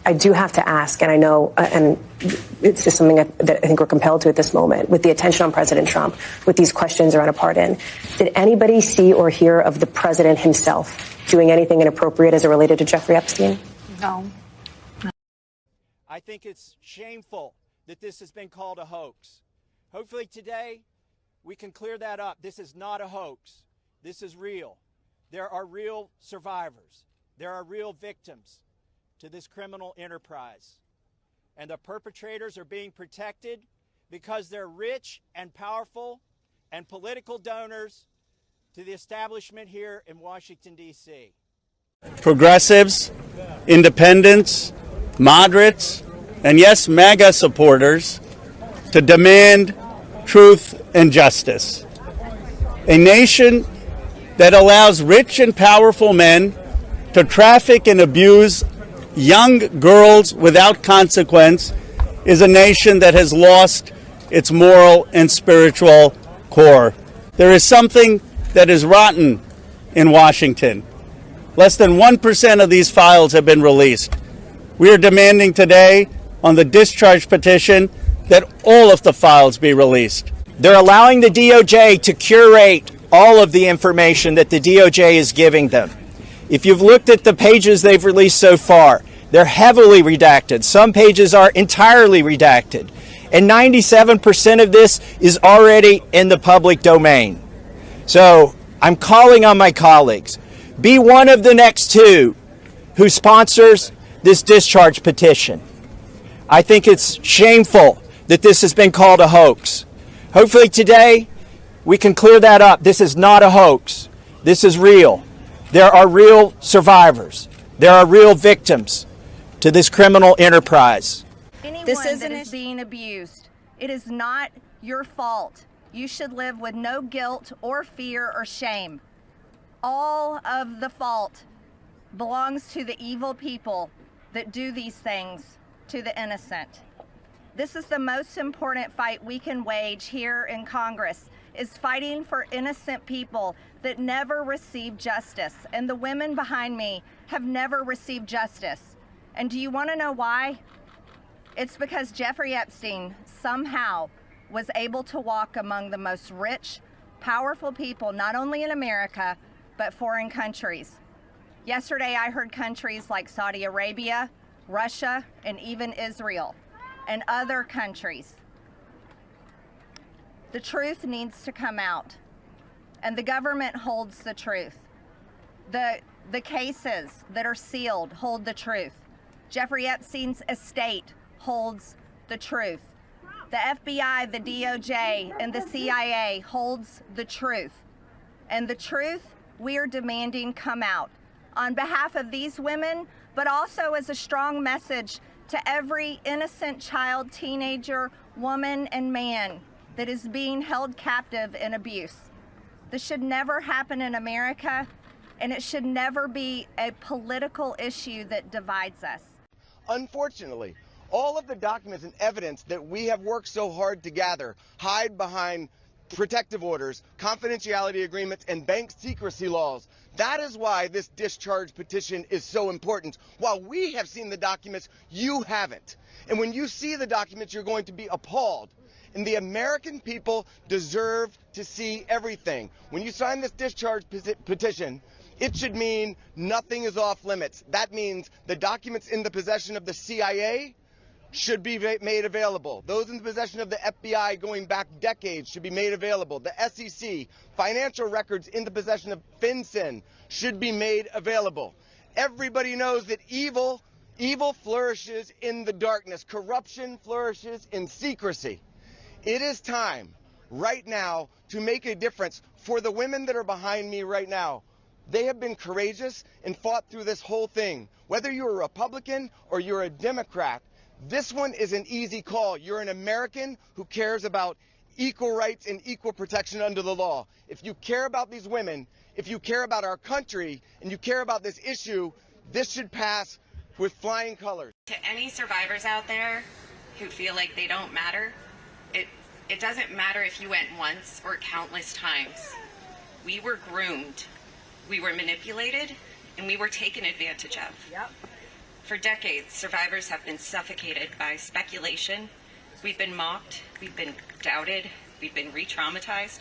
I do have to ask, and I know, and it's just something that I think we're compelled to at this moment, with the attention on President Trump, with these questions around a pardon, did anybody see or hear of the president himself doing anything inappropriate as it related to Jeffrey Epstein? No. I think it's shameful that this has been called a hoax. Hopefully today we can clear that up. This is not a hoax. This is real. There are real survivors. There are real victims to this criminal enterprise. And the perpetrators are being protected because they're rich and powerful and political donors to the establishment here in Washington, D.C. Progressives, independents, moderates, and yes, MAGA supporters to demand truth and justice. A nation that allows rich and powerful men to traffic and abuse young girls without consequence is a nation that has lost its moral and spiritual core. There is something that is rotten in Washington. Less than 1% of these files have been released. We are demanding today on the discharge petition that all of the files be released. They're allowing the DOJ to curate all of the information that the DOJ is giving them. If you've looked at the pages they've released so far, they're heavily redacted. Some pages are entirely redacted. And 97% of this is already in the public domain. So I'm calling on my colleagues. Be one of the next two who sponsors this discharge petition. I think it's shameful that this has been called a hoax. Hopefully today we can clear that up. This is not a hoax. This is real. There are real survivors. There are real victims to this criminal enterprise. This is being abused. It is not your fault. You should live with no guilt or fear or shame. All of the fault belongs to the evil people that do these things to the innocent. This is the most important fight we can wage here in Congress, is fighting for innocent people that never receive justice. And the women behind me have never received justice. And do you want to know why? It's because Jeffrey Epstein somehow was able to walk among the most rich, powerful people, not only in America, but foreign countries. Yesterday, I heard countries like Saudi Arabia, Russia, and even Israel, and other countries. The truth needs to come out, and the government holds the truth. The cases that are sealed hold the truth. Jeffrey Epstein's estate holds the truth. The FBI, the DOJ, and the CIA holds the truth. And the truth we are demanding come out on behalf of these women, but also as a strong message to every innocent child, teenager, woman, and man that is being held captive in abuse. This should never happen in America, and it should never be a political issue that divides us. Unfortunately, all of the documents and evidence that we have worked so hard to gather hide behind protective orders, confidentiality agreements, and bank secrecy laws. That is why this discharge petition is so important. While we have seen the documents, you haven't. And when you see the documents, you're going to be appalled. And the American people deserve to see everything. When you sign this discharge petition, it should mean nothing is off limits. That means the documents in the possession of the CIA should be made available. Those in the possession of the FBI going back decades should be made available. The SEC, financial records in the possession of FinCEN should be made available. Everybody knows that evil flourishes in the darkness. Corruption flourishes in secrecy. It is time right now to make a difference for the women that are behind me right now. They have been courageous and fought through this whole thing. Whether you're a Republican or you're a Democrat, this one is an easy call. You're an American who cares about equal rights and equal protection under the law. If you care about these women, if you care about our country, and you care about this issue, this should pass with flying colors. To any survivors out there who feel like they don't matter, it doesn't matter if you went once or countless times. We were groomed, we were manipulated, and we were taken advantage of. Yep. For decades, survivors have been suffocated by speculation. We've been mocked, we've been doubted, we've been re-traumatized,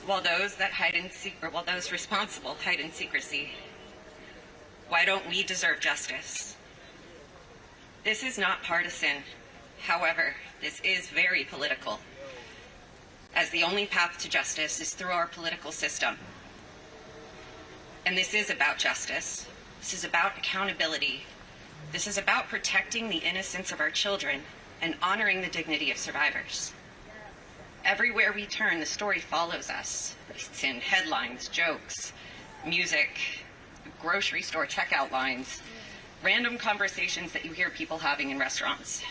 while those responsible hide in secrecy. Why don't we deserve justice? This is not partisan. However, this is very political, as the only path to justice is through our political system. And this is about justice. This is about accountability. This is about protecting the innocence of our children and honoring the dignity of survivors. Everywhere we turn, the story follows us. It's in headlines, jokes, music, grocery store checkout lines, random conversations that you hear people having in restaurants.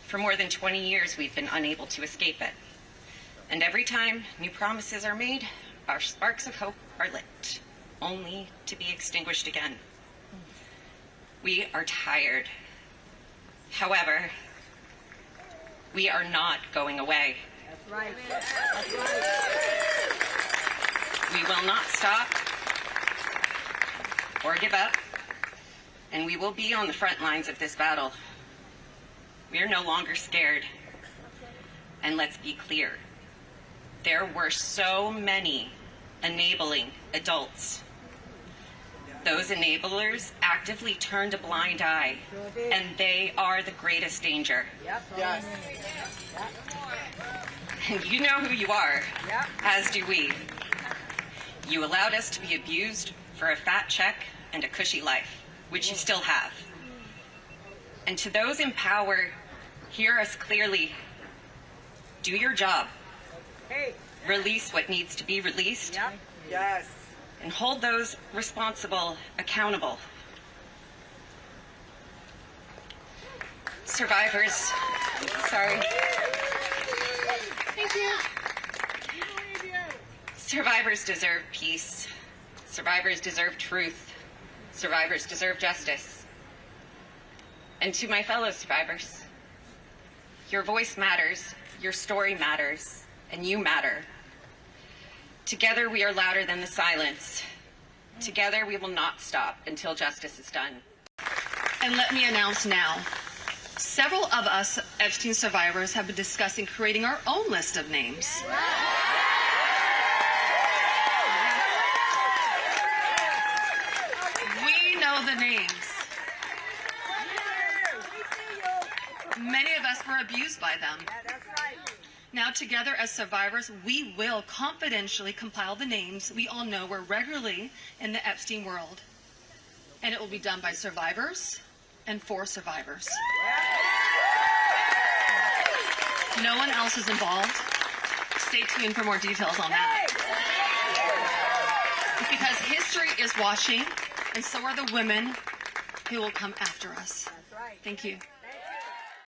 For more than 20 years, we've been unable to escape it. And every time new promises are made, our sparks of hope are lit, only to be extinguished again. We are tired. However, we are not going away. That's right. That's right. We will not stop or give up, and we will be on the front lines of this battle. We are no longer scared. And let's be clear, there were so many enabling adults. Those enablers actively turned a blind eye, and they are the greatest danger. Yep. Yes. And you know who you are, Yep. as do we. You allowed us to be abused for a fat check and a cushy life, which you still have. And to those in power, hear us clearly. Do your job. Hey. Release what needs to be released. Yep. Yes. And hold those responsible accountable. Survivors, sorry. Thank you. Survivors deserve peace. Survivors deserve truth. Survivors deserve justice. And to my fellow survivors, your voice matters, your story matters, and you matter. Together we are louder than the silence. Together we will not stop until justice is done. And let me announce now, several of us Epstein survivors have been discussing creating our own list of names. We know the names. Many of us were abused by them. That's right. Now together as survivors, we will confidentially compile the names we all know were regularly in the Epstein world. And it will be done by survivors and for survivors. No one else is involved. Stay tuned for more details on that. Because history is watching, and so are the women who will come after us. That's right. Thank you.